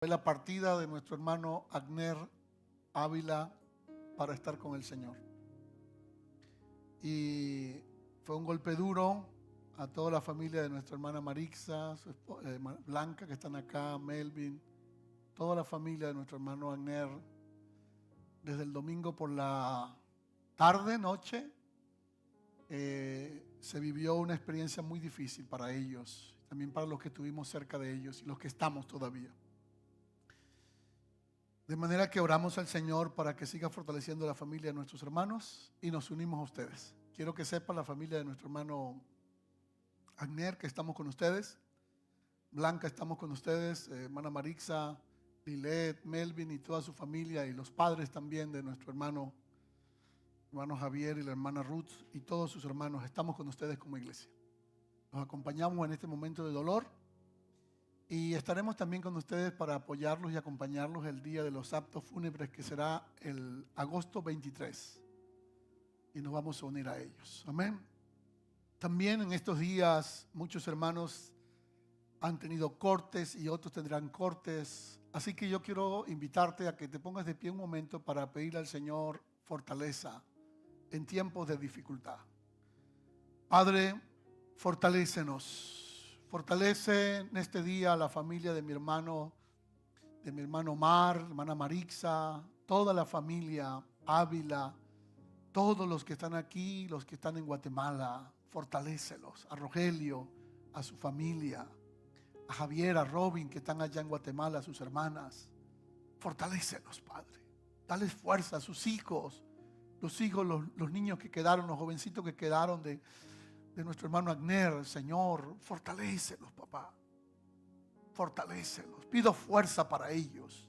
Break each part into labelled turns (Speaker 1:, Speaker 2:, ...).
Speaker 1: Fue la partida de nuestro hermano Agner Ávila para estar con el Señor. Y fue un golpe duro a toda la familia de nuestra hermana Marixa, su Blanca, que están acá, Melvin, toda la familia de nuestro hermano Agner. Desde el domingo por la tarde, noche, se vivió una experiencia muy difícil para ellos, también para los que estuvimos cerca de ellos y los que estamos todavía. De manera que oramos al Señor para que siga fortaleciendo la familia de nuestros hermanos y nos unimos a ustedes. Quiero que sepan la familia de nuestro hermano Agner que estamos con ustedes. Blanca, estamos con ustedes, hermana Marixa, Lilet, Melvin y toda su familia, y los padres también de nuestro hermano Javier y la hermana Ruth y todos sus hermanos. Estamos con ustedes como iglesia. Los acompañamos en este momento de dolor y estaremos también con ustedes para apoyarlos y acompañarlos el día de los actos fúnebres, que será el agosto 23, y nos vamos a unir a ellos. Amén. También en estos días muchos hermanos han tenido cortes y otros tendrán cortes. Así que yo quiero invitarte a que te pongas de pie un momento para pedirle al Señor fortaleza en tiempos de dificultad. Padre, fortalécenos. Fortalece en este día a la familia de mi hermano Omar, hermana Marixa, toda la familia Ávila, todos los que están aquí, los que están en Guatemala. Fortalécelos. A Rogelio, a su familia, a Javier, a Robin, que están allá en Guatemala, a sus hermanas. Fortalécelos, Padre. Dales fuerza a sus hijos, los niños que quedaron, los jovencitos que quedaron de nuestro hermano Agner. Señor, fortalécelos, papá. Fortalécelos. Pido fuerza para ellos.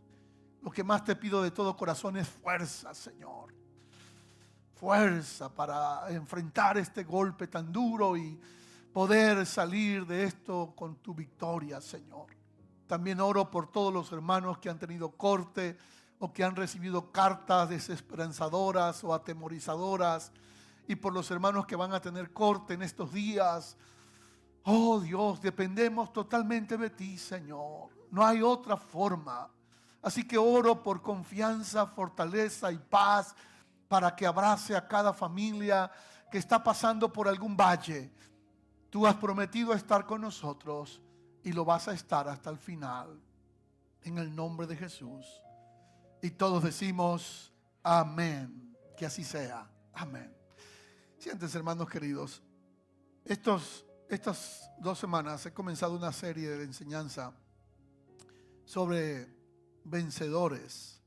Speaker 1: Lo que más te pido de todo corazón es fuerza, Señor. Fuerza para enfrentar este golpe tan duro y poder salir de esto con tu victoria, Señor. También oro por todos los hermanos que han tenido corte o que han recibido cartas desesperanzadoras o atemorizadoras, y por los hermanos que van a tener corte en estos días. Oh Dios, dependemos totalmente de ti, Señor. No hay otra forma. Así que oro por confianza, fortaleza y paz para que abrace a cada familia que está pasando por algún valle. Tú has prometido estar con nosotros y lo vas a estar hasta el final. En el nombre de Jesús. Y todos decimos amén. Que así sea. Amén. Siéntense, hermanos queridos. Estas 2 semanas he comenzado una serie de enseñanza sobre vencedores.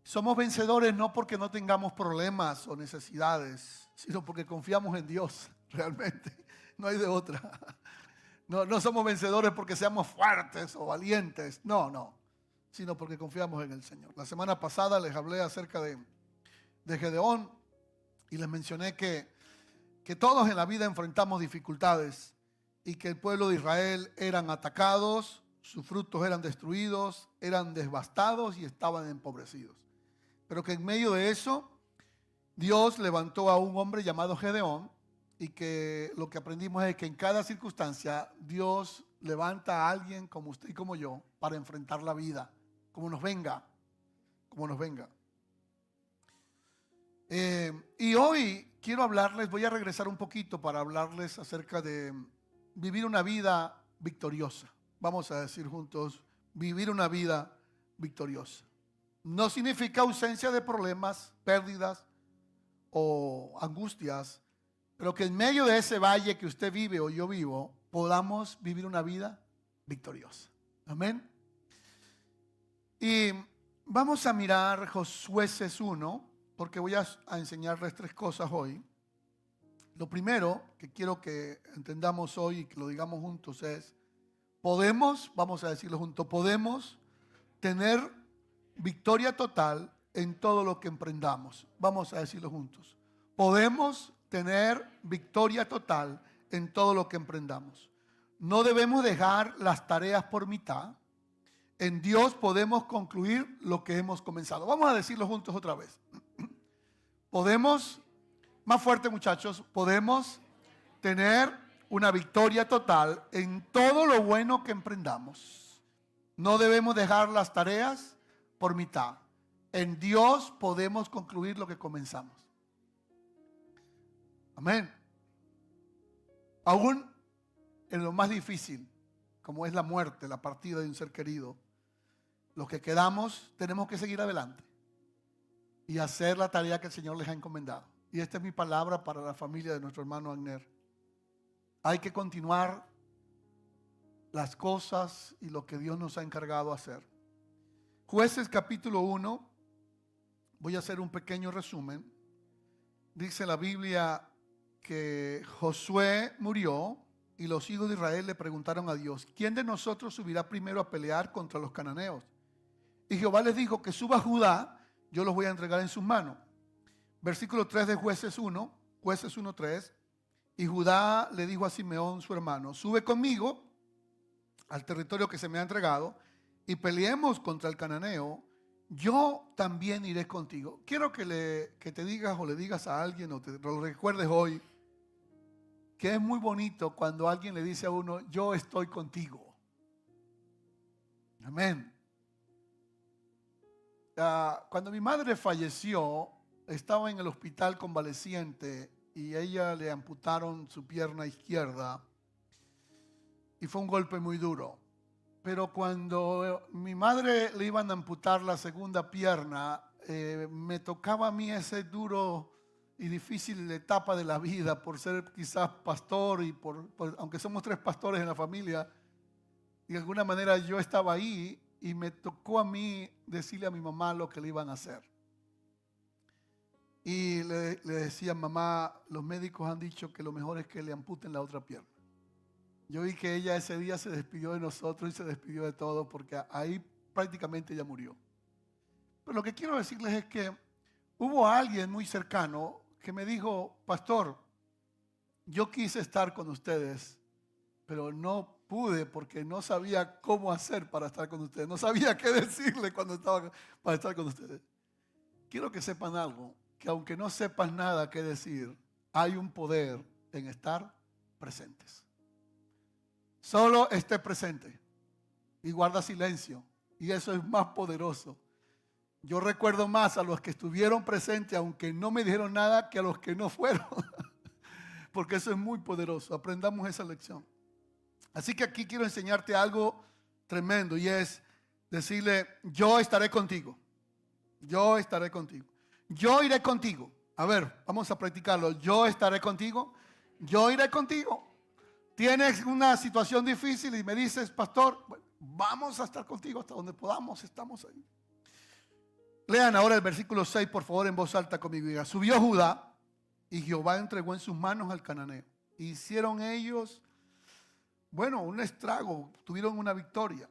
Speaker 1: Somos vencedores no porque no tengamos problemas o necesidades, sino porque confiamos en Dios, realmente. No hay de otra. No somos vencedores porque seamos fuertes o valientes, no, sino porque confiamos en el Señor. La semana pasada les hablé acerca de Gedeón y les mencioné que todos en la vida enfrentamos dificultades y que el pueblo de Israel eran atacados, sus frutos eran destruidos, eran devastados y estaban empobrecidos. Pero que en medio de eso, Dios levantó a un hombre llamado Gedeón, y que lo que aprendimos es que en cada circunstancia Dios levanta a alguien como usted y como yo para enfrentar la vida, como nos venga. Y hoy quiero hablarles, voy a regresar un poquito para hablarles acerca de vivir una vida victoriosa. Vamos a decir juntos, vivir una vida victoriosa. No significa ausencia de problemas, pérdidas o angustias, pero que en medio de ese valle que usted vive o yo vivo, podamos vivir una vida victoriosa. Amén. Y vamos a mirar Josué 1, porque voy a enseñarles 3 cosas hoy. Lo primero que quiero que entendamos hoy y que lo digamos juntos es: vamos a decirlo juntos, podemos tener victoria total en todo lo que emprendamos. Vamos a decirlo juntos. Podemos tener victoria total en todo lo que emprendamos. No debemos dejar las tareas por mitad. En Dios podemos concluir lo que hemos comenzado. Vamos a decirlo juntos otra vez. Podemos, más fuerte muchachos, podemos tener una victoria total en todo lo bueno que emprendamos. No debemos dejar las tareas por mitad. En Dios podemos concluir lo que comenzamos. Amén. Aún en lo más difícil, como es la muerte, la partida de un ser querido, los que quedamos tenemos que seguir adelante y hacer la tarea que el Señor les ha encomendado. Y esta es mi palabra para la familia de nuestro hermano Agner. Hay que continuar las cosas y lo que Dios nos ha encargado hacer. Jueces capítulo 1, voy a hacer un pequeño resumen. Dice la Biblia que Josué murió y los hijos de Israel le preguntaron a Dios: ¿quién de nosotros subirá primero a pelear contra los cananeos? Y Jehová les dijo: que suba Judá, yo los voy a entregar en sus manos. Versículo 3 de Jueces 1, Jueces 1:3. Y Judá le dijo a Simeón su hermano: sube conmigo al territorio que se me ha entregado y peleemos contra el cananeo. Yo también iré contigo. Quiero que te digas o le digas a alguien o te lo recuerdes hoy, que es muy bonito cuando alguien le dice a uno: yo estoy contigo. Amén. Cuando mi madre falleció, estaba en el hospital convaleciente y a ella le amputaron su pierna izquierda y fue un golpe muy duro. Pero cuando mi madre le iban a amputar la segunda pierna, me tocaba a mí ese duro y difícil etapa de la vida por ser quizás pastor y aunque somos 3 pastores en la familia, de alguna manera yo estaba ahí y me tocó a mí decirle a mi mamá lo que le iban a hacer. Y le decía: mamá, los médicos han dicho que lo mejor es que le amputen la otra pierna. Yo vi que ella ese día se despidió de nosotros y se despidió de todo, porque ahí prácticamente ella murió. Pero lo que quiero decirles es que hubo alguien muy cercano que me dijo: pastor, yo quise estar con ustedes, pero no pude porque no sabía cómo hacer para estar con ustedes. No sabía qué decirle cuando estaba para estar con ustedes. Quiero que sepan algo, que aunque no sepas nada qué decir, hay un poder en estar presentes. Solo esté presente y guarda silencio, y eso es más poderoso. Yo recuerdo más a los que estuvieron presentes, aunque no me dijeron nada, que a los que no fueron, porque eso es muy poderoso. Aprendamos esa lección. Así que aquí quiero enseñarte algo tremendo, y es decirle: yo estaré contigo. Yo estaré contigo. Yo iré contigo. A ver, vamos a practicarlo. Yo estaré contigo. Yo iré contigo. Tienes una situación difícil y me dices: pastor, vamos a estar contigo hasta donde podamos. Estamos ahí. Lean ahora el versículo 6, por favor, en voz alta conmigo. Diga: subió Judá y Jehová entregó en sus manos al cananeo. Hicieron ellos, un estrago, tuvieron una victoria.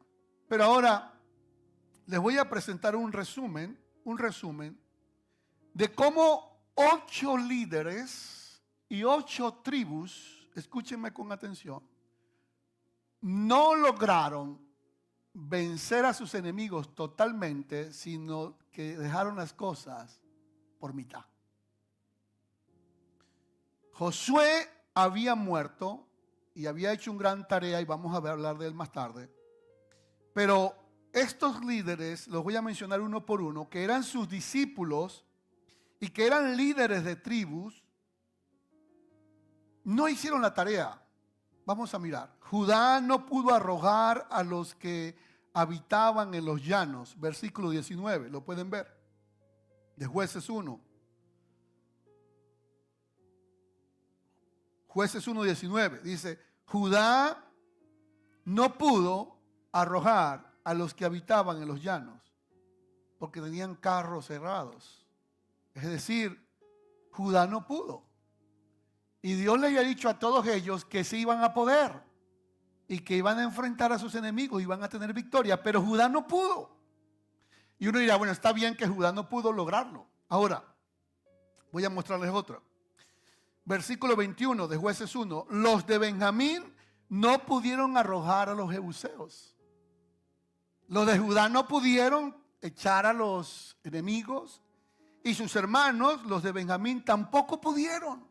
Speaker 1: Pero ahora les voy a presentar un resumen de cómo 8 líderes y 8 tribus, escúchenme con atención, no lograron vencer a sus enemigos totalmente, sino que dejaron las cosas por mitad. Josué había muerto y había hecho una gran tarea, y vamos a hablar de él más tarde. Pero estos líderes, los voy a mencionar uno por uno, que eran sus discípulos y que eran líderes de tribus, no hicieron la tarea. Vamos a mirar. Judá no pudo arrojar a los que habitaban en los llanos. Versículo 19, lo pueden ver. De Jueces 1. Jueces 1:19 dice: Judá no pudo arrojar a los que habitaban en los llanos porque tenían carros cerrados. Es decir, Judá no pudo. Y Dios le había dicho a todos ellos que se iban a poder y que iban a enfrentar a sus enemigos, iban a tener victoria, pero Judá no pudo. Y uno dirá: está bien que Judá no pudo lograrlo. Ahora, voy a mostrarles otro. Versículo 21 de Jueces 1. Los de Benjamín no pudieron arrojar a los jebuseos. Los de Judá no pudieron echar a los enemigos, y sus hermanos, los de Benjamín, tampoco pudieron.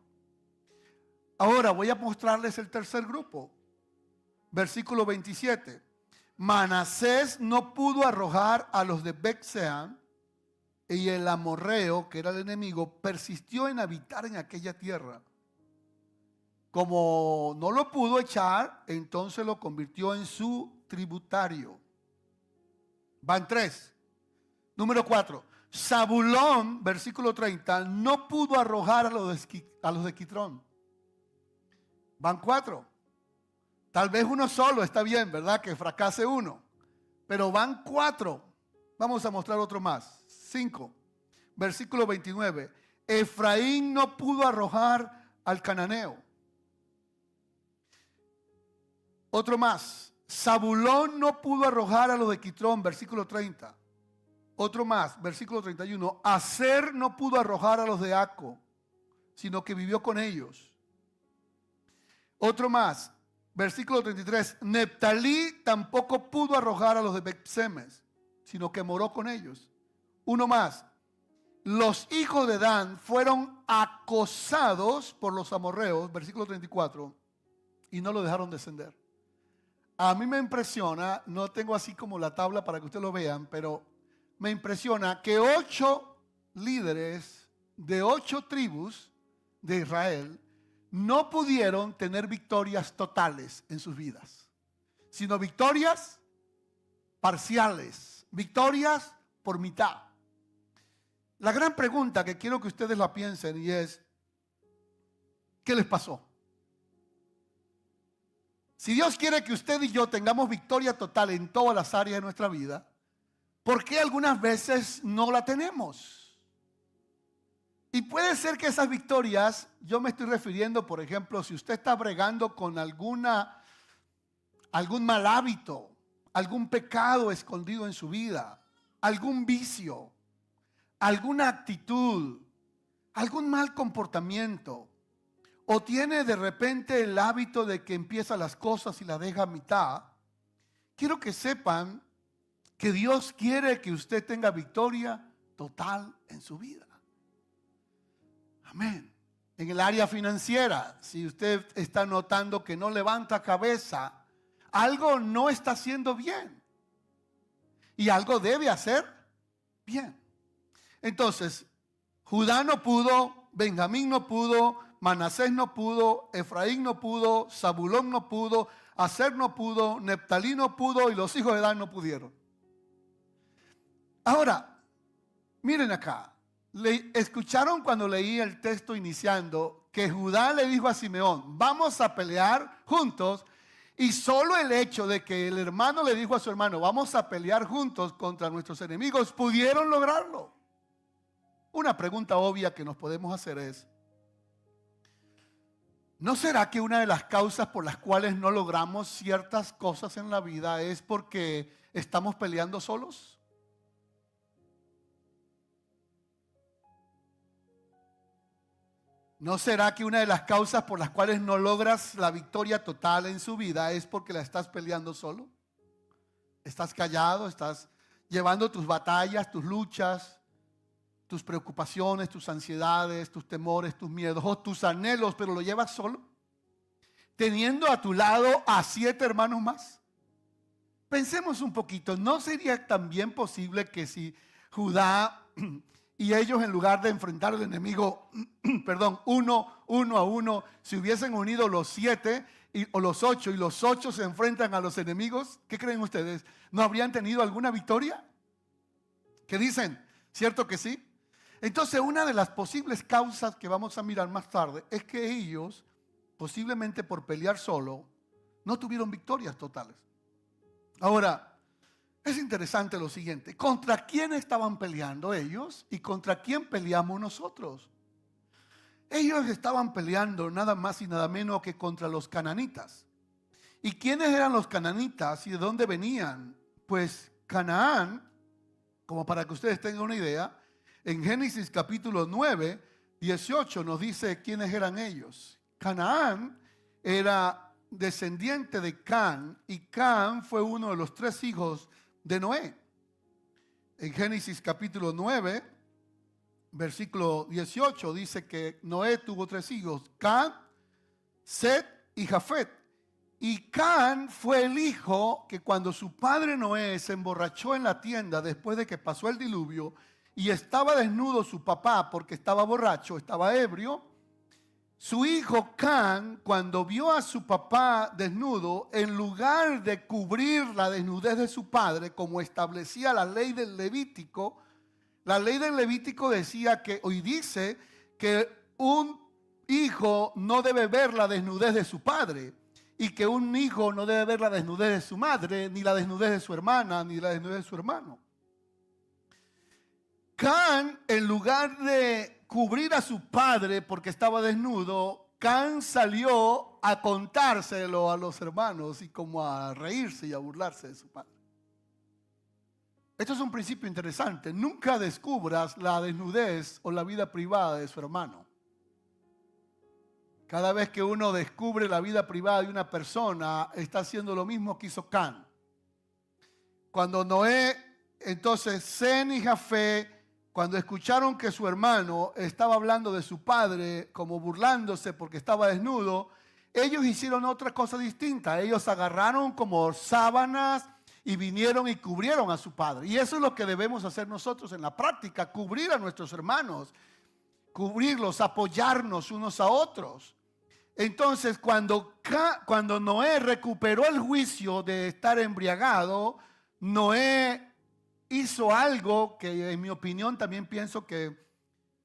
Speaker 1: Ahora voy a mostrarles el tercer grupo. Versículo 27. Manasés no pudo arrojar a los de Bet-Sean, y el amorreo, que era el enemigo, persistió en habitar en aquella tierra. Como no lo pudo echar, entonces lo convirtió en su tributario. Van 3. Número 4. Zabulón, versículo 30, no pudo arrojar a los de Quitrón. Van 4. Tal vez uno solo está bien, ¿verdad? Que fracase uno. Pero van 4. Vamos a mostrar otro más. 5. Versículo 29. Efraín no pudo arrojar al cananeo. Otro más. Zabulón no pudo arrojar a los de Quitrón. Versículo 30. Otro más. Versículo 31. Aser no pudo arrojar a los de Aco, sino que vivió con ellos. Otro más. Versículo 33. Neptalí tampoco pudo arrojar a los de Bet-Semes, sino que moró con ellos. Uno más. Los hijos de Dan fueron acosados por los amorreos, versículo 34, y no lo dejaron descender. A mí me impresiona, no tengo así como la tabla para que ustedes lo vean, pero me impresiona que 8 líderes de 8 tribus de Israel no pudieron tener victorias totales en sus vidas, sino victorias parciales, victorias por mitad. La gran pregunta que quiero que ustedes la piensen y es, ¿qué les pasó? Si Dios quiere que usted y yo tengamos victoria total en todas las áreas de nuestra vida, ¿por qué algunas veces no la tenemos? Y puede ser que esas victorias, yo me estoy refiriendo, por ejemplo, si usted está bregando con algún mal hábito, algún pecado escondido en su vida, algún vicio, alguna actitud, algún mal comportamiento, o tiene de repente el hábito de que empieza las cosas y las deja a mitad, quiero que sepan que Dios quiere que usted tenga victoria total en su vida. Amén. En el área financiera, si usted está notando que no levanta cabeza, algo no está haciendo bien y algo debe hacer bien. Entonces, Judá no pudo, Benjamín no pudo, Manasés no pudo, Efraín no pudo, Zabulón no pudo, Aser no pudo, Neptalí no pudo y los hijos de Dan no pudieron. Ahora, miren acá. Escucharon cuando leí el texto iniciando que Judá le dijo a Simeón, vamos a pelear juntos, y solo el hecho de que el hermano le dijo a su hermano, vamos a pelear juntos contra nuestros enemigos, pudieron lograrlo. Una pregunta obvia que nos podemos hacer es, ¿no será que una de las causas por las cuales no logramos ciertas cosas en la vida es porque estamos peleando solos? ¿No será que una de las causas por las cuales no logras la victoria total en su vida es porque la estás peleando solo? Estás callado, estás llevando tus batallas, tus luchas, tus preocupaciones, tus ansiedades, tus temores, tus miedos o tus anhelos, pero lo llevas solo, teniendo a tu lado a 7 hermanos más. Pensemos un poquito, ¿no sería también posible que si Judá y ellos, en lugar de enfrentar al enemigo, uno a uno, se hubiesen unido los 7 o los 8 y los 8 se enfrentan a los enemigos? ¿Qué creen ustedes? ¿No habrían tenido alguna victoria? ¿Qué dicen? ¿Cierto que sí? Entonces, una de las posibles causas que vamos a mirar más tarde es que ellos, posiblemente por pelear solo, no tuvieron victorias totales. Ahora, es interesante lo siguiente, ¿contra quién estaban peleando ellos y contra quién peleamos nosotros? Ellos estaban peleando nada más y nada menos que contra los cananitas. ¿Y quiénes eran los cananitas y de dónde venían? Pues Canaán, como para que ustedes tengan una idea, en Génesis capítulo 9, 18 nos dice quiénes eran ellos. Canaán era descendiente de Can, y Can fue uno de los 3 hijos de Noé. En Génesis capítulo 9, versículo 18 dice que Noé tuvo 3 hijos, Can, Set y Jafet. Y Can fue el hijo que cuando su padre Noé se emborrachó en la tienda después de que pasó el diluvio y estaba desnudo su papá porque estaba borracho, estaba ebrio, su hijo Can, cuando vio a su papá desnudo, en lugar de cubrir la desnudez de su padre, como establecía la ley del Levítico decía que, hoy dice que un hijo no debe ver la desnudez de su padre y que un hijo no debe ver la desnudez de su madre, ni la desnudez de su hermana, ni la desnudez de su hermano. Can, en lugar de cubrir a su padre porque estaba desnudo, Can salió a contárselo a los hermanos y como a reírse y a burlarse de su padre. Esto es un principio interesante. Nunca descubras la desnudez o la vida privada de su hermano. Cada vez que uno descubre la vida privada de una persona, está haciendo lo mismo que hizo Can. Cuando Noé, entonces Sem y Jafé, cuando escucharon que su hermano estaba hablando de su padre, como burlándose porque estaba desnudo, ellos hicieron otra cosa distinta. Ellos agarraron como sábanas y vinieron y cubrieron a su padre. Y eso es lo que debemos hacer nosotros en la práctica, cubrir a nuestros hermanos, cubrirlos, apoyarnos unos a otros. Entonces, cuando Noé recuperó el juicio de estar embriagado, Noé hizo algo que en mi opinión también pienso que,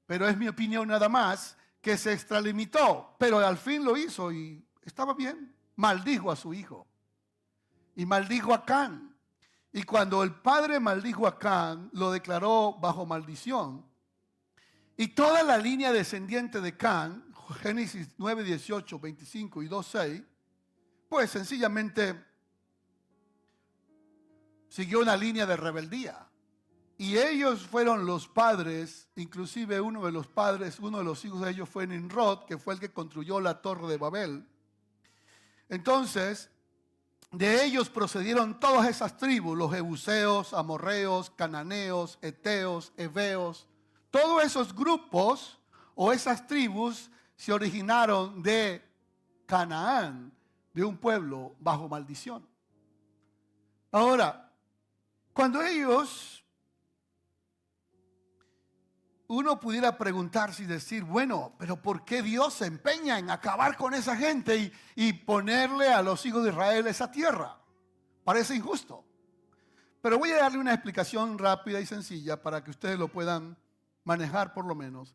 Speaker 1: pero es mi opinión nada más, que se extralimitó, pero al fin lo hizo y estaba bien. Maldijo a su hijo y maldijo a Can. Y cuando el padre maldijo a Can, lo declaró bajo maldición. Y toda la línea descendiente de Can, Génesis 9, 18, 25 y 2, 6, pues sencillamente siguió una línea de rebeldía. Y ellos fueron los padres, inclusive uno de los hijos de ellos fue Nimrod, que fue el que construyó la torre de Babel. Entonces, de ellos procedieron todas esas tribus, los jebuseos, amorreos, cananeos, eteos, heveos. Todos esos grupos o esas tribus se originaron de Canaán, de un pueblo bajo maldición. Ahora, cuando uno pudiera preguntarse y decir, bueno, pero ¿por qué Dios se empeña en acabar con esa gente y ponerle a los hijos de Israel esa tierra? Parece injusto. Pero voy a darle una explicación rápida y sencilla para que ustedes lo puedan manejar por lo menos.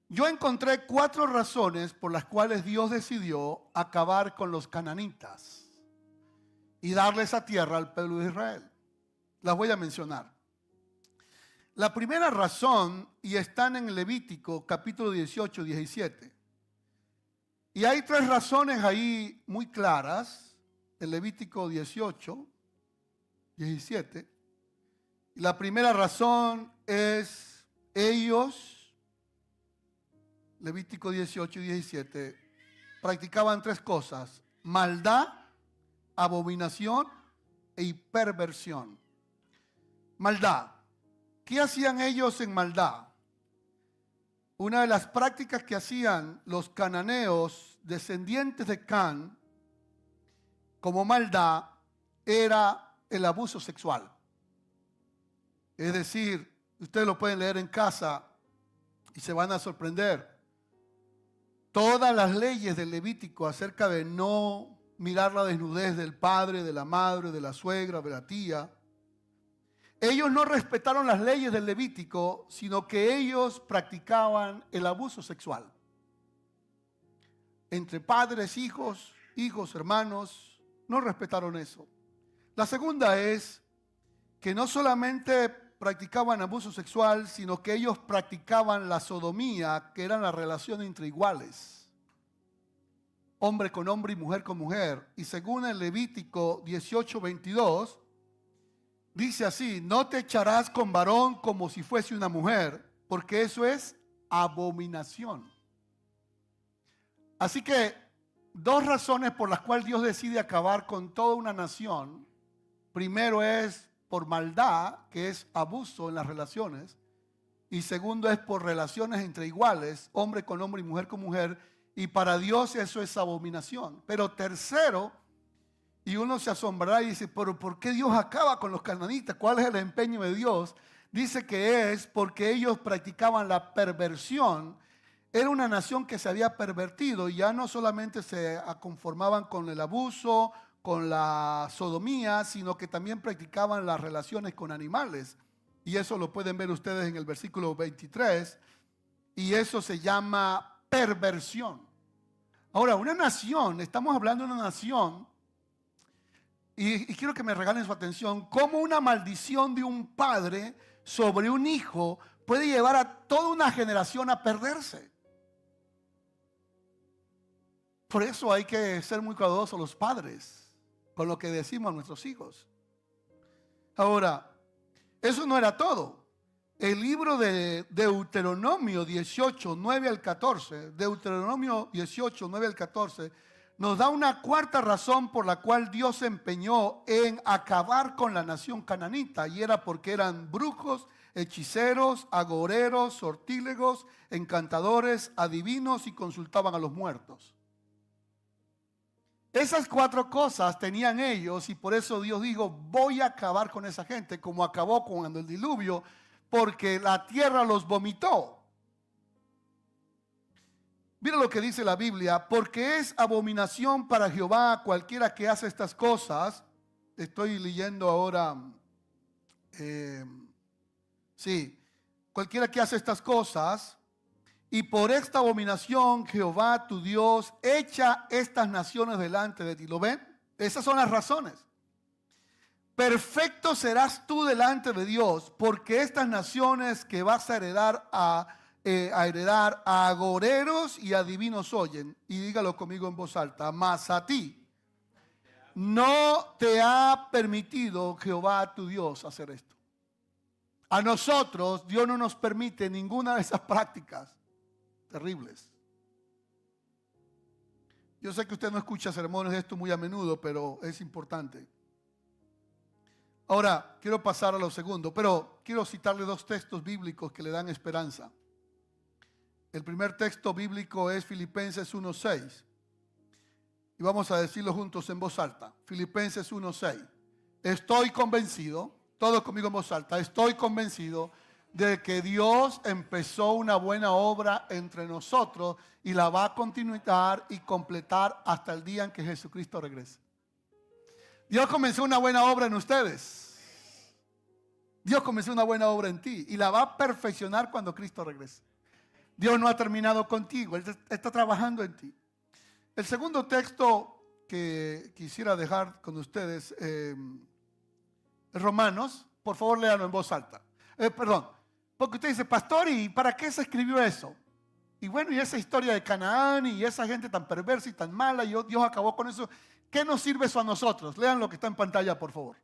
Speaker 1: Yo encontré 4 razones por las cuales Dios decidió acabar con los cananitas y darle esa tierra al pueblo de Israel. Las voy a mencionar. La primera razón, y están en Levítico capítulo 18, 17. Y hay 3 razones ahí muy claras, en Levítico 18, 17. Y la primera razón es ellos, Levítico 18 y 17, practicaban 3 cosas: maldad, abominación y perversión. Maldad. ¿Qué hacían ellos en maldad? Una de las prácticas que hacían los cananeos, descendientes de Can, como maldad, era el abuso sexual. Es decir, ustedes lo pueden leer en casa y se van a sorprender. Todas las leyes del Levítico acerca de no mirar la desnudez del padre, de la madre, de la suegra, de la tía. Ellos no respetaron las leyes del Levítico, sino que ellos practicaban el abuso sexual. Entre padres, hijos, hermanos, no respetaron eso. La segunda es que no solamente practicaban abuso sexual, sino que ellos practicaban la sodomía, que eran la relación entre iguales. Hombre con hombre y mujer con mujer. Y según el Levítico 18, 22, dice así: no te echarás con varón como si fuese una mujer, porque eso es abominación. Así que 2 razones por las cuales Dios decide acabar con toda una nación. Primero es por maldad, que es abuso en las relaciones. Y segundo es por relaciones entre iguales, hombre con hombre y mujer con mujer. Y para Dios eso es abominación. Pero tercero, Y uno se asombrará y dice, pero ¿por qué Dios acaba con los cananitas? ¿Cuál es el empeño de Dios? Dice que es porque ellos practicaban la perversión. Era una nación que se había pervertido y ya no solamente se conformaban con el abuso, con la sodomía, sino que también practicaban las relaciones con animales. Y eso lo pueden ver ustedes en el versículo 23. Y eso se llama perversión. Ahora, una nación, estamos hablando de una nación, y quiero que me regalen su atención, cómo una maldición de un padre sobre un hijo puede llevar a toda una generación a perderse. Por eso hay que ser muy cuidadosos los padres con lo que decimos a nuestros hijos. Ahora, eso no era todo. El libro de Deuteronomio 18, 9 al 14, Deuteronomio 18, 9 al 14, nos da una cuarta razón por la cual Dios se empeñó en acabar con la nación cananita, y era porque eran brujos, hechiceros, agoreros, sortílegos, encantadores, adivinos y consultaban a los muertos. Esas cuatro cosas tenían ellos y por eso Dios dijo, voy a acabar con esa gente, como acabó con el diluvio, porque la tierra los vomitó. Mira lo que dice la Biblia, porque es abominación para Jehová cualquiera que hace estas cosas. Estoy leyendo ahora, cualquiera que hace estas cosas. Y por esta abominación Jehová tu Dios echa estas naciones delante de ti. ¿Lo ven? Esas son las razones. Perfecto serás tú delante de Dios, porque estas naciones que vas a heredar a agoreros y adivinos oyen. Y dígalo conmigo en voz alta, mas a ti no te ha permitido Jehová tu Dios hacer esto. A nosotros Dios no nos permite ninguna de esas prácticas terribles. Yo sé que usted no escucha sermones de esto muy a menudo, pero es importante. Ahora, quiero pasar a lo segundo, pero quiero citarle dos textos bíblicos que le dan esperanza. El primer texto bíblico es Filipenses 1:6. Y vamos a decirlo juntos en voz alta. Filipenses 1:6. Estoy convencido, todos conmigo en voz alta, estoy convencido de que Dios empezó una buena obra entre nosotros y la va a continuar y completar hasta el día en que Jesucristo regrese. Dios comenzó una buena obra en ustedes. Dios comenzó una buena obra en ti y la va a perfeccionar cuando Cristo regrese. Dios no ha terminado contigo, Él está trabajando en ti. El segundo texto que quisiera dejar con ustedes es Romanos. Por favor, léanlo en voz alta. Porque usted dice, pastor, ¿y para qué se escribió eso? Y bueno, y esa historia de Canaán y esa gente tan perversa y tan mala, y Dios acabó con eso. ¿Qué nos sirve eso a nosotros? Lean lo que está en pantalla, por favor.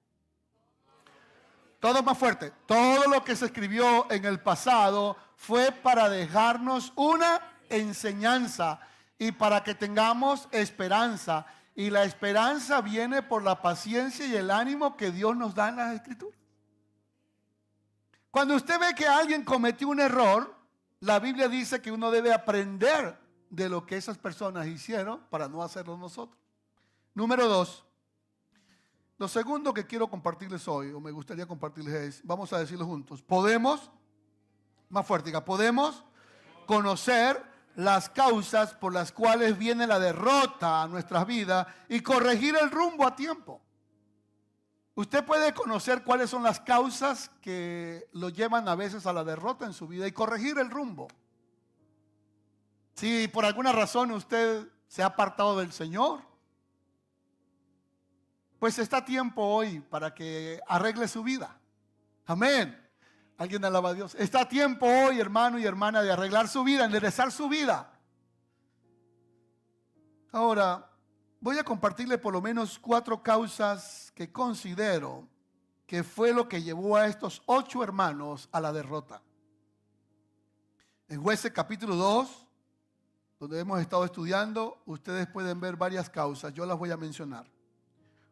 Speaker 1: Todo más fuerte. Todo lo que se escribió en el pasado fue para dejarnos una enseñanza y para que tengamos esperanza. Y la esperanza viene por la paciencia y el ánimo que Dios nos da en las Escrituras. Cuando usted ve que alguien cometió un error, la Biblia dice que uno debe aprender de lo que esas personas hicieron para no hacerlo nosotros. Número 2. Lo segundo que quiero compartirles hoy, o me gustaría compartirles es, vamos a decirlo juntos, podemos, más fuerte, podemos conocer las causas por las cuales viene la derrota a nuestras vidas y corregir el rumbo a tiempo. Usted puede conocer cuáles son las causas que lo llevan a veces a la derrota en su vida y corregir el rumbo. Si por alguna razón usted se ha apartado del Señor, pues está a tiempo hoy para que arregle su vida. Amén. Alguien alaba a Dios. Está a tiempo hoy, hermano y hermana, de arreglar su vida, enderezar su vida. Ahora, voy a compartirle por lo menos 4 causas que considero que fue lo que llevó a estos 8 hermanos a la derrota. En Jueces capítulo 2, donde hemos estado estudiando, ustedes pueden ver varias causas. Yo las voy a mencionar.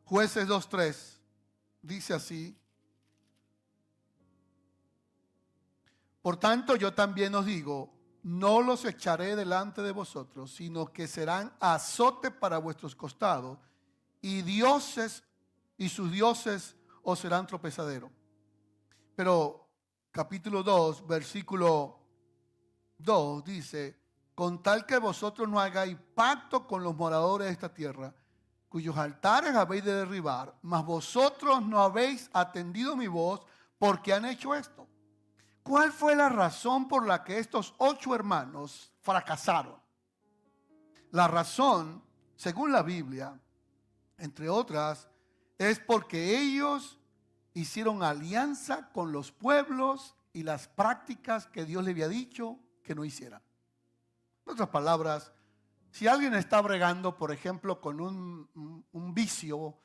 Speaker 1: Jueces 2:3 dice así: por tanto yo también os digo, no los echaré delante de vosotros, sino que serán azote para vuestros costados y sus dioses os serán tropezadero. Pero capítulo 2, versículo 2 dice: con tal que vosotros no hagáis pacto con los moradores de esta tierra, cuyos altares habéis de derribar, mas vosotros no habéis atendido mi voz, porque han hecho esto. ¿Cuál fue la razón por la que estos 8 hermanos fracasaron? La razón, según la Biblia, entre otras, es porque ellos hicieron alianza con los pueblos y las prácticas que Dios le había dicho que no hicieran. En otras palabras, si alguien está bregando, por ejemplo, con un vicio,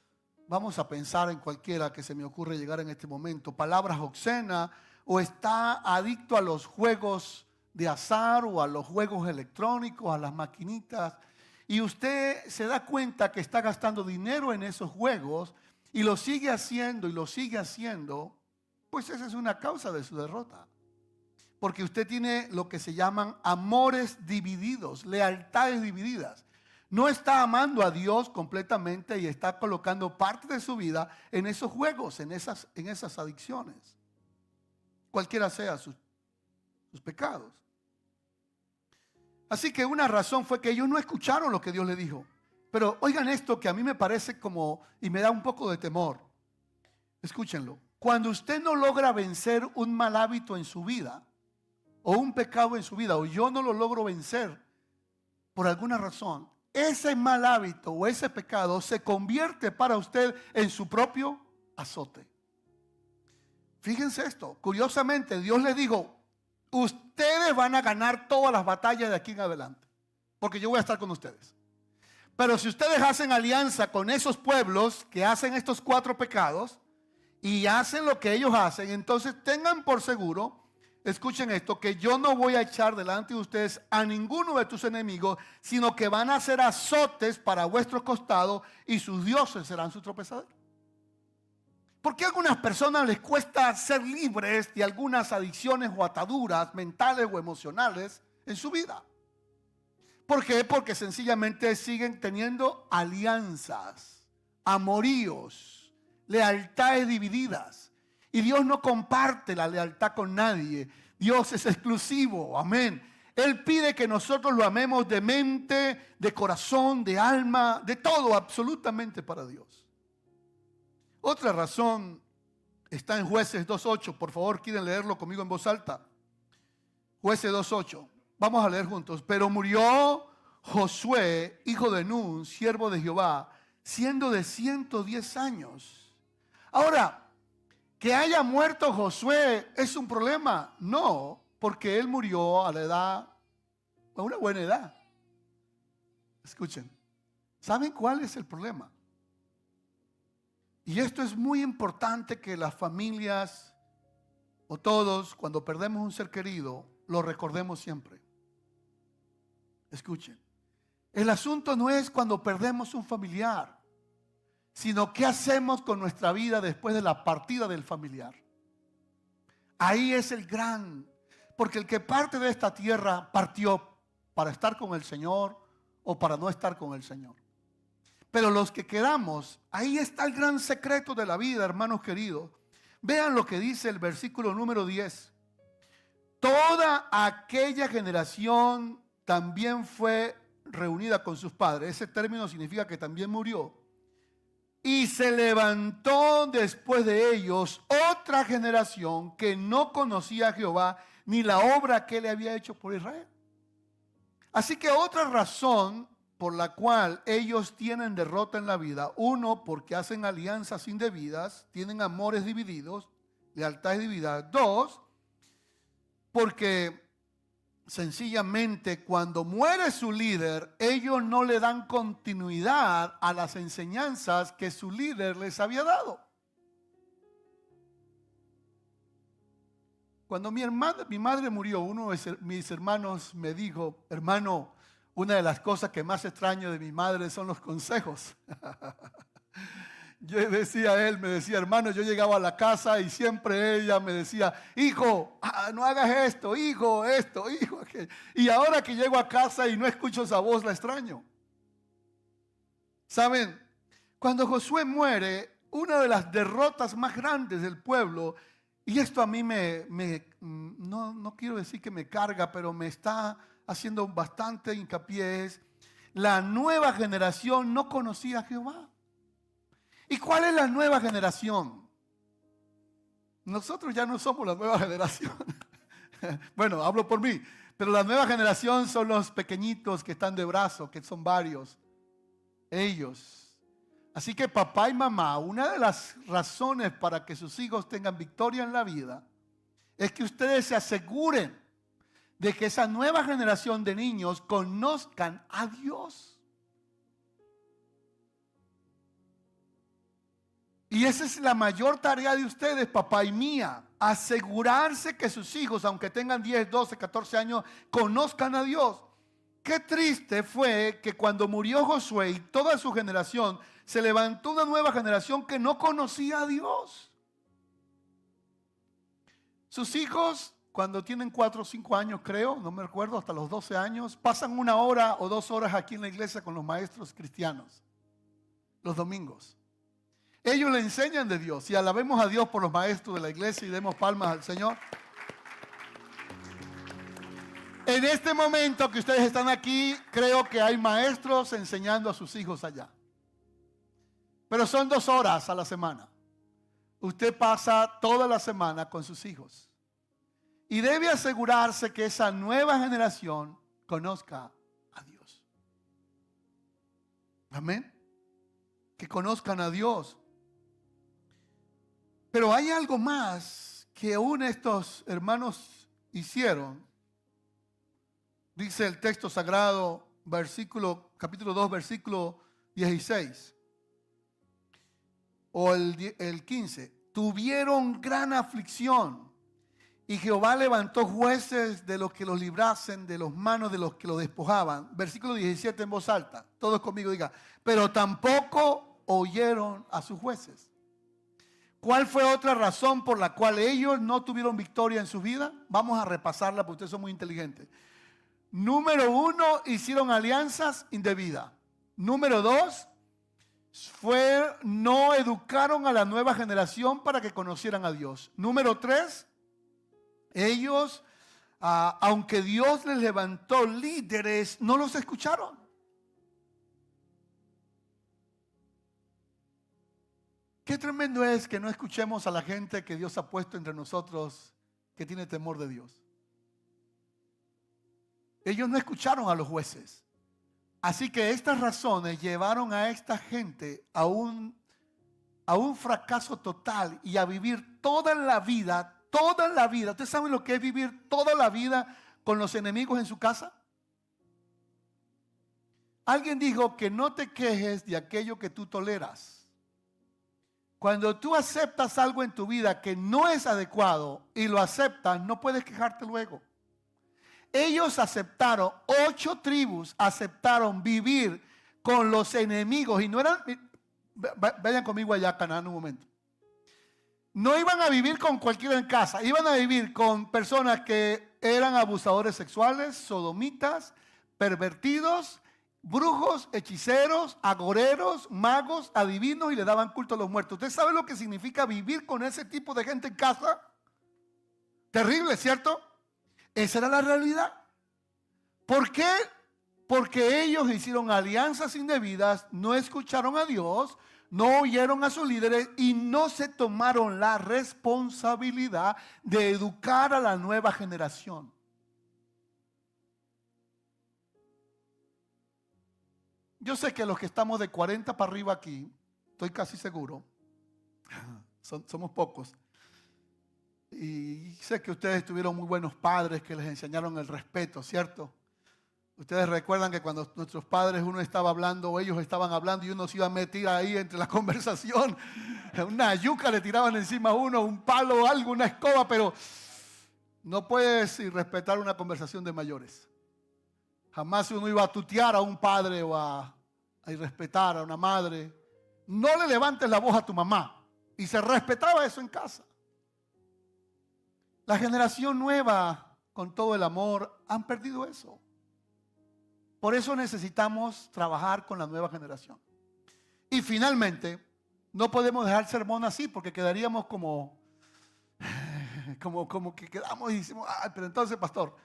Speaker 1: vamos a pensar en cualquiera que se me ocurre llegar en este momento, palabras obscenas, o está adicto a los juegos de azar o a los juegos electrónicos, a las maquinitas, y usted se da cuenta que está gastando dinero en esos juegos y lo sigue haciendo y lo sigue haciendo, pues esa es una causa de su derrota. Porque usted tiene lo que se llaman amores divididos, lealtades divididas. No está amando a Dios completamente y está colocando parte de su vida en esos juegos, en esas adicciones. Cualquiera sea sus pecados. Así que una razón fue que ellos no escucharon lo que Dios les dijo. Pero oigan esto que a mí me parece como, y me da un poco de temor. Escúchenlo. Cuando usted no logra vencer un mal hábito en su vida, o un pecado en su vida, o yo no lo logro vencer por alguna razón, ese mal hábito o ese pecado se convierte para usted en su propio azote. Fíjense esto, curiosamente Dios le dijo: ustedes van a ganar todas las batallas de aquí en adelante, porque yo voy a estar con ustedes. Pero si ustedes hacen alianza con esos pueblos que hacen estos 4 pecados y hacen lo que ellos hacen, entonces tengan por seguro, escuchen esto, que yo no voy a echar delante de ustedes a ninguno de tus enemigos, sino que van a ser azotes para vuestro costado y sus dioses serán su tropezadero. ¿Por qué a algunas personas les cuesta ser libres de algunas adicciones o ataduras mentales o emocionales en su vida? ¿Por qué? Porque sencillamente siguen teniendo alianzas, amoríos, lealtades divididas. Y Dios no comparte la lealtad con nadie. Dios es exclusivo, amén. Él pide que nosotros lo amemos de mente, de corazón, de alma, de todo, absolutamente para Dios. Otra razón está en Jueces 2:8. Por favor, quieren leerlo conmigo en voz alta. Jueces 2:8. Vamos a leer juntos. Pero murió Josué, hijo de Nun, siervo de Jehová, siendo de 110 años. Ahora, que haya muerto Josué es un problema. No, porque él murió a la edad, a una buena edad. Escuchen, ¿saben cuál es el problema? Y esto es muy importante que las familias o todos, cuando perdemos un ser querido, lo recordemos siempre. Escuchen, el asunto no es cuando perdemos un familiar, sino qué hacemos con nuestra vida después de la partida del familiar. Ahí es el gran, porque el que parte de esta tierra partió para estar con el Señor o para no estar con el Señor. Pero los que quedamos, ahí está el gran secreto de la vida, hermanos queridos. Vean lo que dice el versículo número 10. Toda aquella generación también fue reunida con sus padres. Ese término significa que también murió. Y se levantó después de ellos otra generación que no conocía a Jehová ni la obra que él había hecho por Israel. Así que otra razón por la cual ellos tienen derrota en la vida: uno, porque hacen alianzas indebidas, tienen amores divididos, lealtades divididas. Dos, porque sencillamente cuando muere su líder, ellos no le dan continuidad a las enseñanzas que su líder les había dado. Cuando mi madre murió, uno de mis hermanos me dijo: hermano, una de las cosas que más extraño de mi madre son los consejos. Yo decía a él, me decía: hermano, yo llegaba a la casa y siempre ella me decía: hijo, no hagas esto, hijo, aquello. Y ahora que llego a casa y no escucho esa voz, la extraño. ¿Saben? Cuando Josué muere, una de las derrotas más grandes del pueblo, y esto a mí no quiero decir que me carga, pero me está haciendo bastante hincapié, es la nueva generación no conocía a Jehová. ¿Y cuál es la nueva generación? Nosotros ya no somos la nueva generación. Bueno, hablo por mí, pero la nueva generación son los pequeñitos que están de brazo, que son varios. Ellos. Así que papá y mamá, una de las razones para que sus hijos tengan victoria en la vida es que ustedes se aseguren de que esa nueva generación de niños conozcan a Dios. Y esa es la mayor tarea de ustedes, papá y mía, asegurarse que sus hijos, aunque tengan 10, 12, 14 años, conozcan a Dios. Qué triste fue que cuando murió Josué y toda su generación, se levantó una nueva generación que no conocía a Dios. Sus hijos, cuando tienen 4 o 5 años, creo, no me recuerdo, hasta los 12 años, pasan 1 hora o 2 horas aquí en la iglesia con los maestros cristianos, los domingos. Ellos le enseñan de Dios y alabemos a Dios por los maestros de la iglesia y demos palmas al Señor. En este momento que ustedes están aquí, creo que hay maestros enseñando a sus hijos allá. Pero son 2 horas a la semana. Usted pasa toda la semana con sus hijos. Y debe asegurarse que esa nueva generación conozca a Dios. Amén. Que conozcan a Dios. Pero hay algo más que aún estos hermanos hicieron. Dice el texto sagrado, capítulo 2, versículo 16. O el 15. Tuvieron gran aflicción. Y Jehová levantó jueces de los que los librasen de las manos de los que los despojaban. Versículo 17 en voz alta. Todos conmigo digan. Pero tampoco oyeron a sus jueces. ¿Cuál fue otra razón por la cual ellos no tuvieron victoria en su vida? Vamos a repasarla porque ustedes son muy inteligentes. Número 1, hicieron alianzas indebidas. Número 2, no educaron a la nueva generación para que conocieran a Dios. Número 3, ellos, aunque Dios les levantó líderes, no los escucharon. Qué tremendo es que no escuchemos a la gente que Dios ha puesto entre nosotros que tiene temor de Dios. Ellos no escucharon a los jueces. Así que estas razones llevaron a esta gente a un fracaso total y a vivir toda la vida. ¿Ustedes saben lo que es vivir toda la vida con los enemigos en su casa? Alguien dijo que no te quejes de aquello que tú toleras. Cuando tú aceptas algo en tu vida que no es adecuado y lo aceptas, no puedes quejarte luego. Ellos aceptaron, 8 tribus aceptaron vivir con los enemigos y no eran, vayan conmigo allá a Canaán un momento. No iban a vivir con cualquiera en casa, iban a vivir con personas que eran abusadores sexuales, sodomitas, pervertidos, brujos, hechiceros, agoreros, magos, adivinos y le daban culto a los muertos. ¿Usted sabe lo que significa vivir con ese tipo de gente en casa? Terrible, ¿cierto? Esa era la realidad. ¿Por qué? Porque ellos hicieron alianzas indebidas, no escucharon a Dios, no oyeron a sus líderes y no se tomaron la responsabilidad de educar a la nueva generación. Yo sé que los que estamos de 40 para arriba aquí, estoy casi seguro, somos pocos. Y sé que ustedes tuvieron muy buenos padres que les enseñaron el respeto, ¿cierto? Ustedes recuerdan que cuando nuestros padres, uno estaba hablando o ellos estaban hablando y uno se iba a meter ahí entre la conversación. Una yuca le tiraban encima a uno, un palo o algo, una escoba, pero no puedes irrespetar una conversación de mayores. Jamás uno iba a tutear a un padre o a irrespetar a una madre. No le levantes la voz a tu mamá. Y se respetaba eso en casa. La generación nueva, con todo el amor, han perdido eso. Por eso necesitamos trabajar con la nueva generación. Y finalmente, no podemos dejar el sermón así porque quedaríamos como que quedamos y decimos, pero entonces, pastor,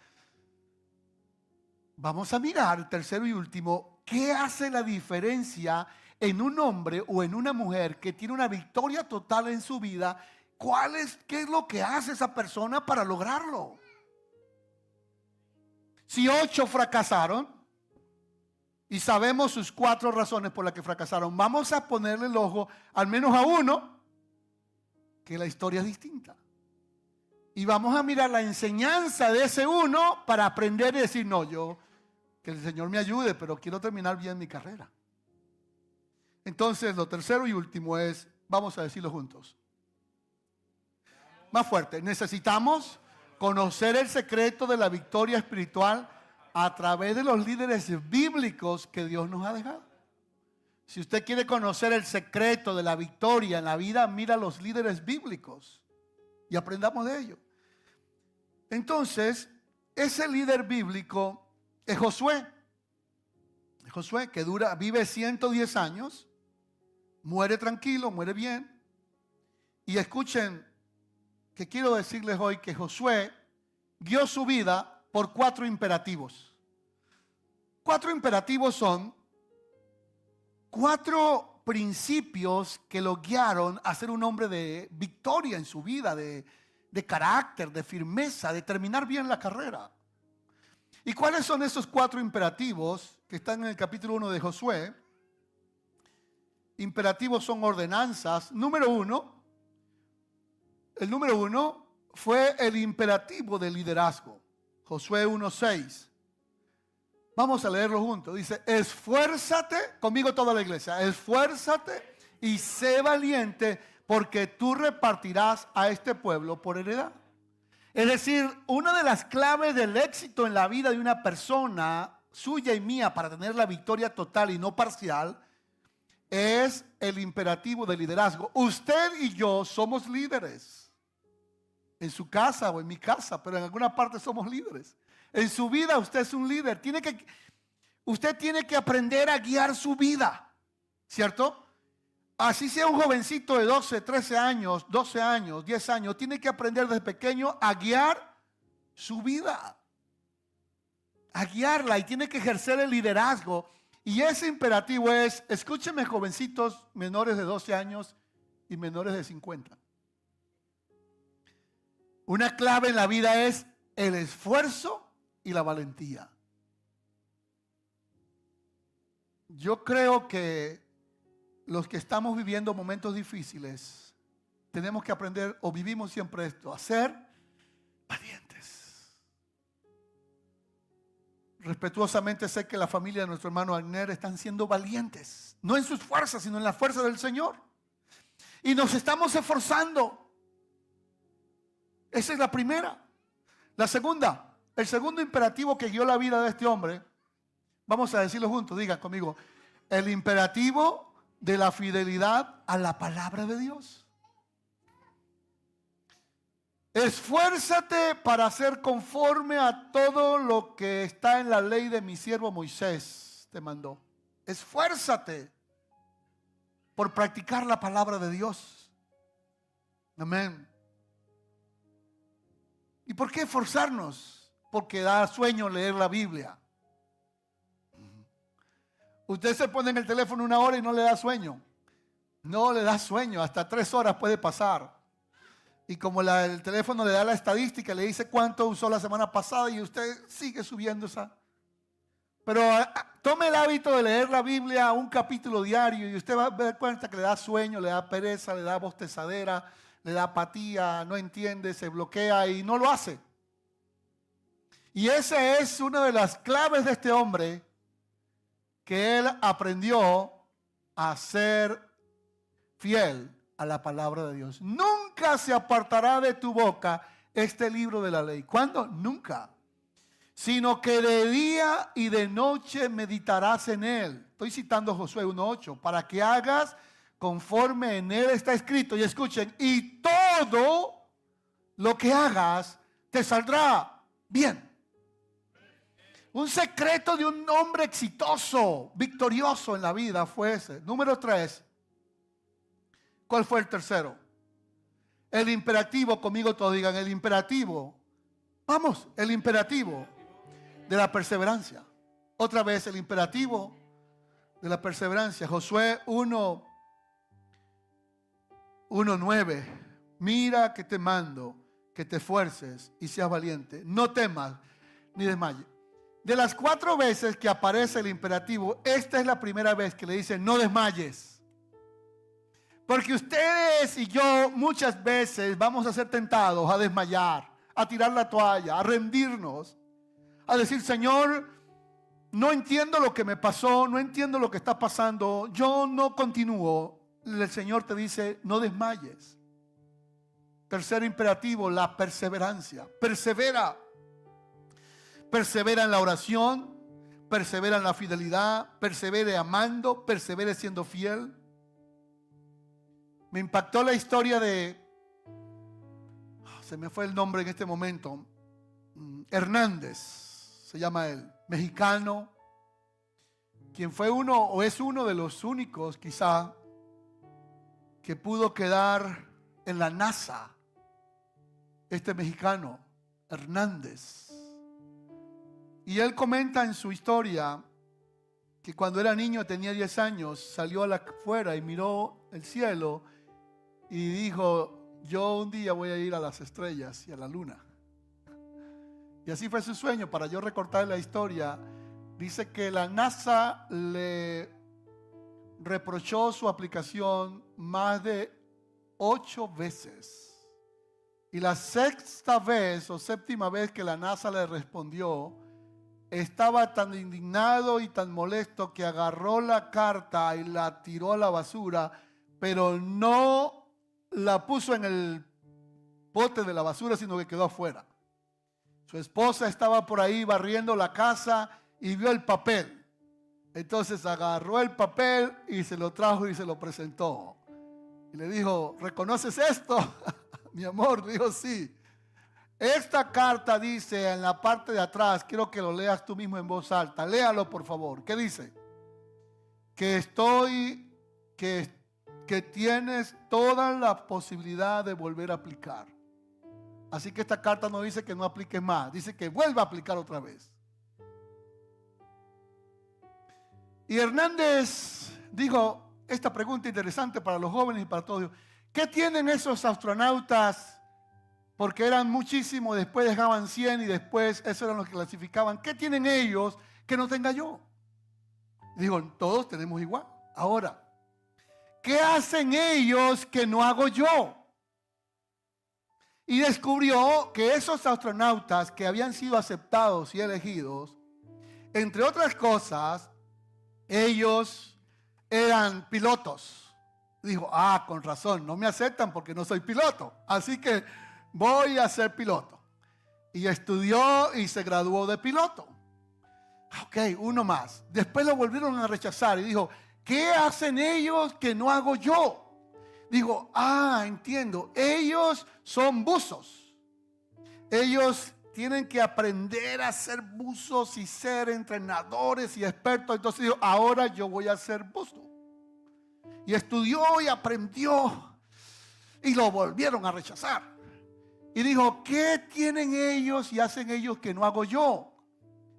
Speaker 1: vamos a mirar, tercero y último, ¿qué hace la diferencia en un hombre o en una mujer que tiene una victoria total en su vida? ¿Qué es lo que hace esa persona para lograrlo? Si 8 fracasaron y sabemos sus 4 razones por las que fracasaron, vamos a ponerle el ojo al menos a uno que la historia es distinta. Y vamos a mirar la enseñanza de ese uno para aprender y decir, no, que el Señor me ayude, pero quiero terminar bien mi carrera. Entonces, lo tercero y último es, vamos a decirlo juntos. Más fuerte, necesitamos conocer el secreto de la victoria espiritual a través de los líderes bíblicos que Dios nos ha dejado. Si usted quiere conocer el secreto de la victoria en la vida, mira a los líderes bíblicos y aprendamos de ellos. Entonces, ese líder bíblico es Josué. Josué que vive 110 años, muere tranquilo, muere bien. Y escuchen que quiero decirles hoy que Josué guió su vida por 4 imperativos. 4 imperativos son 4 principios que lo guiaron a ser un hombre de victoria en su vida, de carácter, de firmeza, de terminar bien la carrera. ¿Y cuáles son esos 4 imperativos que están en el capítulo 1 de Josué? Imperativos son ordenanzas. El número 1 fue el imperativo del liderazgo. Josué 1:6. Vamos a leerlo juntos. Dice, esfuérzate, conmigo toda la iglesia, esfuérzate y sé valiente porque tú repartirás a este pueblo por heredad. Es decir, una de las claves del éxito en la vida de una persona, suya y mía, para tener la victoria total y no parcial, es el imperativo del liderazgo. Usted y yo somos líderes. En su casa o en mi casa, pero en alguna parte somos líderes. En su vida usted es un líder. Usted tiene que aprender a guiar su vida, ¿cierto? Así sea un jovencito de 12, 13 años, 12 años, 10 años, tiene que aprender desde pequeño a guiar su vida. A guiarla y tiene que ejercer el liderazgo. Y ese imperativo es, escúchenme jovencitos menores de 12 años y menores de 50. Una clave en la vida es el esfuerzo y la valentía. Yo creo que los que estamos viviendo momentos difíciles tenemos que aprender, o vivimos siempre esto, a ser valientes. Respetuosamente sé que la familia de nuestro hermano Agner están siendo valientes, no en sus fuerzas, sino en la fuerza del Señor. Y nos estamos esforzando. Esa es la primera. La segunda, el segundo imperativo que guió la vida de este hombre, vamos a decirlo juntos, digan conmigo, el imperativo de la fidelidad a la palabra de Dios. Esfuérzate para ser conforme a todo lo que está en la ley de mi siervo Moisés, te mandó. Esfuérzate por practicar la palabra de Dios. Amén. ¿Y por qué esforzarnos? Porque da sueño leer la Biblia. Usted se pone en el teléfono 1 hora y no le da sueño. No le da sueño, hasta 3 horas puede pasar. Y como el teléfono le da la estadística, le dice cuánto usó la semana pasada y usted sigue subiendo esa. Pero tome el hábito de leer la Biblia un capítulo diario y usted va a ver cuenta que le da sueño, le da pereza, le da bostezadera, le da apatía, no entiende, se bloquea y no lo hace. Y esa es una de las claves de este hombre, que él aprendió a ser fiel a la palabra de Dios. Nunca se apartará de tu boca este libro de la ley. ¿Cuándo? Nunca. Sino que de día y de noche meditarás en él. Estoy citando Josué 1:8. Para que hagas conforme en él está escrito. Y escuchen, y todo lo que hagas te saldrá bien. Un secreto de un hombre exitoso, victorioso en la vida fue ese. Número 3. ¿Cuál fue el tercero? El imperativo, conmigo todos digan, el imperativo. Vamos, el imperativo de la perseverancia. Otra vez, el imperativo de la perseverancia. Josué 1:9. Mira que te mando, que te esfuerces y seas valiente. No temas ni desmayes. De las 4 veces que aparece el imperativo, esta es la primera vez que le dice no desmayes. Porque ustedes y yo muchas veces vamos a ser tentados a desmayar, a tirar la toalla, a rendirnos, a decir, Señor, no entiendo lo que me pasó, no entiendo lo que está pasando, yo no continúo. El Señor te dice, no desmayes. Tercer imperativo, la perseverancia. Persevera. Persevera en la oración, persevera en la fidelidad, persevere amando, persevere siendo fiel. Me impactó la historia de, se me fue el nombre en este momento, Hernández, se llama él, mexicano, quien fue uno o es uno de los únicos quizá que pudo quedar en la NASA, este mexicano, Hernández. Y él comenta en su historia que cuando era niño, tenía 10 años, salió afuera y miró el cielo y dijo, yo un día voy a ir a las estrellas y a la luna. Y así fue su sueño. Para yo recortar la historia, dice que la NASA le reprochó su aplicación más de 8 veces. Y la sexta vez o séptima vez que la NASA le respondió, estaba tan indignado y tan molesto que agarró la carta y la tiró a la basura, pero no la puso en el bote de la basura, sino que quedó afuera. Su esposa estaba por ahí barriendo la casa y vio el papel. Entonces agarró el papel y se lo trajo y se lo presentó. Y le dijo, ¿reconoces esto? Mi amor, dijo sí. Esta carta dice en la parte de atrás, quiero que lo leas tú mismo en voz alta. Léalo, por favor. ¿Qué dice? Que tienes toda la posibilidad de volver a aplicar. Así que esta carta no dice que no apliques más, dice que vuelva a aplicar otra vez. Y Hernández dijo esta pregunta interesante para los jóvenes y para todos. ¿Qué tienen esos astronautas? Porque eran muchísimos, después dejaban 100 y después esos eran los que clasificaban. ¿Qué tienen ellos que no tenga yo? Digo, todos tenemos igual. Ahora, ¿qué hacen ellos que no hago yo? Y descubrió que esos astronautas que habían sido aceptados y elegidos, entre otras cosas, ellos eran pilotos. Dijo, con razón, no me aceptan porque no soy piloto. Así que voy a ser piloto. Y estudió y se graduó de piloto. Ok, uno más. Después lo volvieron a rechazar y dijo, ¿qué hacen ellos que no hago yo? Digo, entiendo. Ellos son buzos. Ellos tienen que aprender a ser buzos y ser entrenadores y expertos. Entonces dijo, ahora yo voy a ser buzo. Y estudió y aprendió. Y lo volvieron a rechazar. Y dijo, ¿qué tienen ellos y hacen ellos que no hago yo?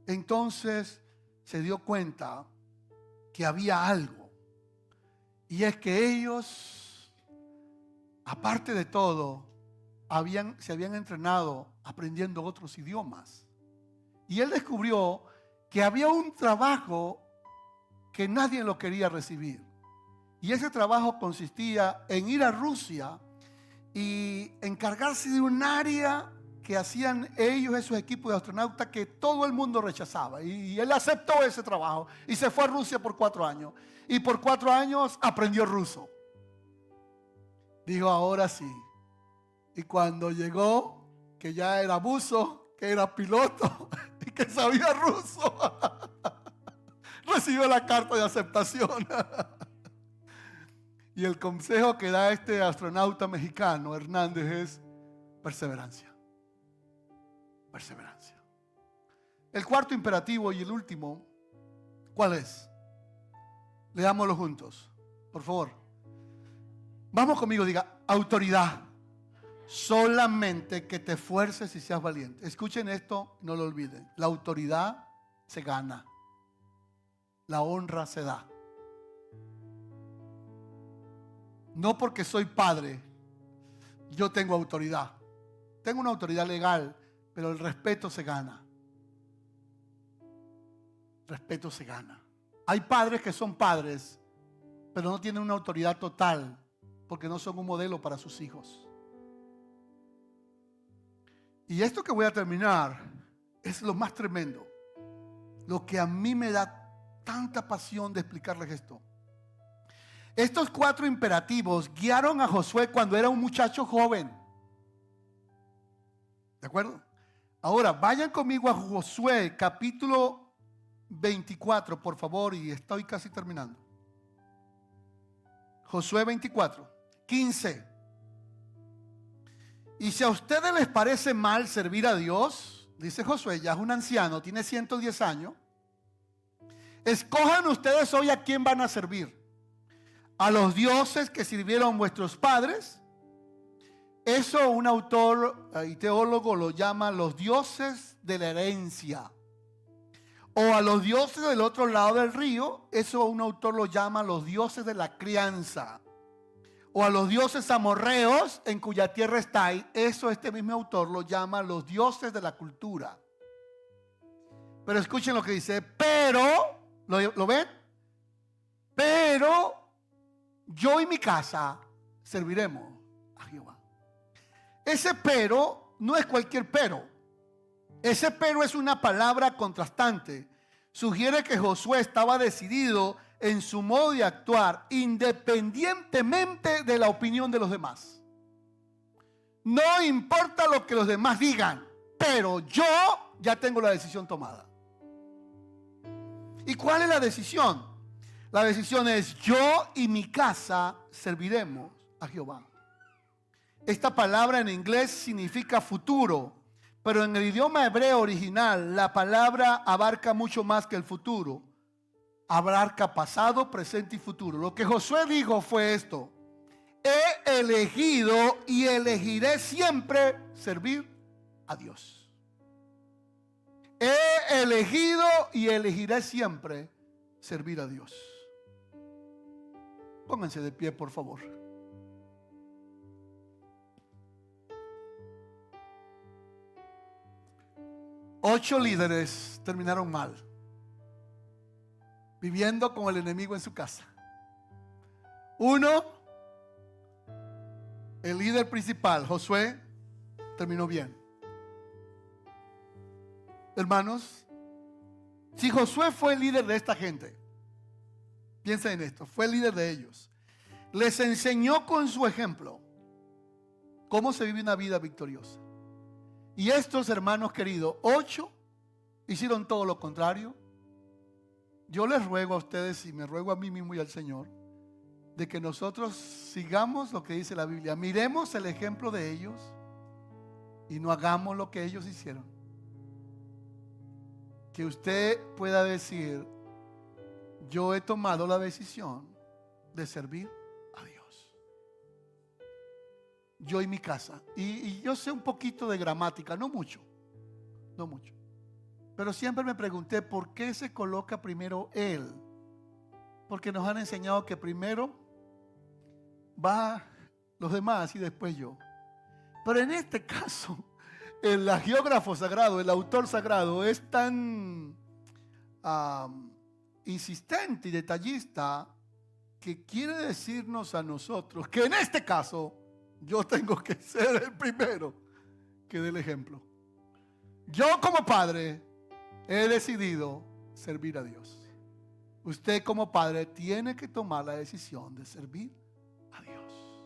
Speaker 1: Entonces se dio cuenta que había algo. Y es que ellos, aparte de todo, se habían entrenado aprendiendo otros idiomas. Y él descubrió que había un trabajo que nadie lo quería recibir. Y ese trabajo consistía en ir a Rusia y encargarse de un área que hacían ellos, esos equipos de astronautas, que todo el mundo rechazaba. Y él aceptó ese trabajo y se fue a Rusia por 4 años. Y por 4 años aprendió ruso. Dijo, ahora sí. Y cuando llegó, que ya era buzo, que era piloto y que sabía ruso, recibió la carta de aceptación. Y el consejo que da este astronauta mexicano, Hernández, es perseverancia. Perseverancia. El cuarto imperativo y el último, ¿cuál es? Leámoslo juntos, por favor. Vamos conmigo, diga, autoridad. Solamente que te esfuerces y seas valiente. Escuchen esto, no lo olviden. La autoridad se gana. La honra se da. No porque soy padre, yo tengo autoridad. Tengo una autoridad legal, pero el respeto se gana. Respeto se gana. Hay padres que son padres, pero no tienen una autoridad total, porque no son un modelo para sus hijos. Y esto que voy a terminar es lo más tremendo. Lo que a mí me da tanta pasión de explicarles esto. Estos 4 imperativos guiaron a Josué cuando era un muchacho joven. ¿De acuerdo? Ahora, vayan conmigo a Josué, capítulo 24, por favor, y estoy casi terminando. Josué 24, 15. Y si a ustedes les parece mal servir a Dios, dice Josué, ya es un anciano, tiene 110 años, escojan ustedes hoy a quién van a servir. A los dioses que sirvieron vuestros padres. Eso un autor y teólogo lo llama los dioses de la herencia. O a los dioses del otro lado del río, eso un autor lo llama los dioses de la crianza. O a los dioses amorreos en cuya tierra estáis, eso este mismo autor lo llama los dioses de la cultura. Pero escuchen lo que dice, pero, ¿lo ven? Pero yo y mi casa serviremos a Jehová. Ese pero no es cualquier pero. Ese pero es una palabra contrastante. Sugiere que Josué estaba decidido en su modo de actuar independientemente de la opinión de los demás. No importa lo que los demás digan, pero yo ya tengo la decisión tomada. ¿Y cuál es la decisión? La decisión es: yo y mi casa serviremos a Jehová. Esta palabra en inglés significa futuro, pero en el idioma hebreo original la palabra abarca mucho más que el futuro. Abarca pasado, presente y futuro. Lo que Josué dijo fue esto: he elegido y elegiré siempre servir a Dios. He elegido y elegiré siempre servir a Dios. Pónganse de pie, por favor. Ocho líderes terminaron mal, viviendo con el enemigo en su casa. Uno, el líder principal, Josué, terminó bien. Hermanos, si Josué fue el líder de esta gente, piensen en esto, fue el líder de ellos. Les enseñó con su ejemplo cómo se vive una vida victoriosa. Y estos hermanos queridos, 8 hicieron todo lo contrario. Yo les ruego a ustedes y me ruego a mí mismo y al Señor de que nosotros sigamos lo que dice la Biblia. Miremos el ejemplo de ellos y no hagamos lo que ellos hicieron. Que usted pueda decir: yo he tomado la decisión de servir a Dios. Yo y mi casa. Y yo sé un poquito de gramática, no mucho. Pero siempre me pregunté por qué se coloca primero él. Porque nos han enseñado que primero va los demás y después yo. Pero en este caso, el geógrafo sagrado, el autor sagrado, es tan insistente y detallista que quiere decirnos a nosotros que en este caso yo tengo que ser el primero que dé el ejemplo. Yo como padre he decidido servir a Dios. Usted como padre tiene que tomar la decisión de servir a Dios.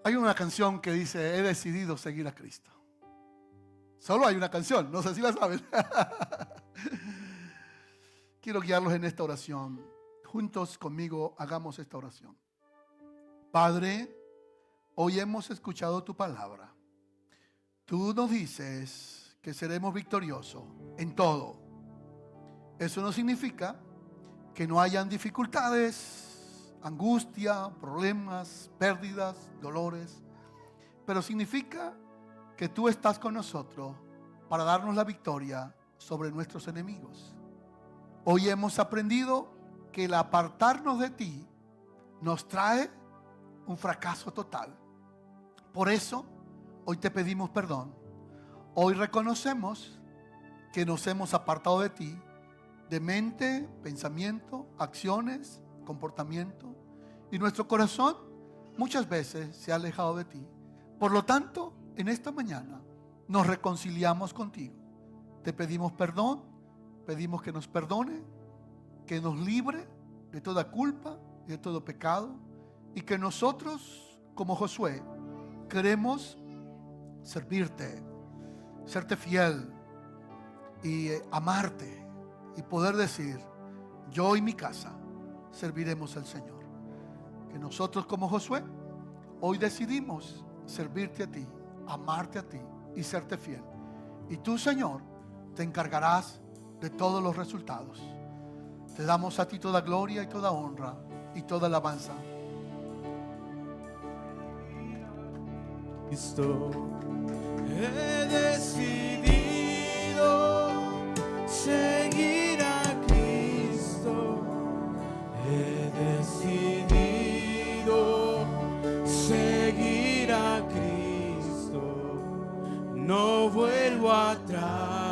Speaker 1: Hay una canción que dice: he decidido seguir a Cristo. Solo hay una canción, no sé si la saben. Quiero guiarlos en esta oración. Juntos conmigo hagamos esta oración. Padre, hoy hemos escuchado tu palabra. Tú nos dices que seremos victoriosos en todo. Eso no significa que no hayan dificultades, angustia, problemas, pérdidas, dolores, pero significa que tú estás con nosotros para darnos la victoria sobre nuestros enemigos. Hoy hemos aprendido que el apartarnos de ti nos trae un fracaso total. Por eso, hoy te pedimos perdón. Hoy reconocemos que nos hemos apartado de ti, de mente, pensamiento, acciones, comportamiento, y nuestro corazón muchas veces se ha alejado de ti. Por lo tanto, en esta mañana nos reconciliamos contigo. Te pedimos perdón, pedimos que nos perdone, que nos libre de toda culpa y de todo pecado, y que nosotros, como Josué, queremos servirte, serte fiel y amarte y poder decir: yo y mi casa serviremos al Señor. Que nosotros, como Josué, hoy decidimos servirte a ti, amarte a ti y serte fiel. Y tú, Señor, te encargarás de todos los resultados. Te damos a ti toda gloria y toda honra y toda alabanza.
Speaker 2: Cristo, he decidido seguir a Cristo. He decidido seguir a Cristo. No vuelvo atrás.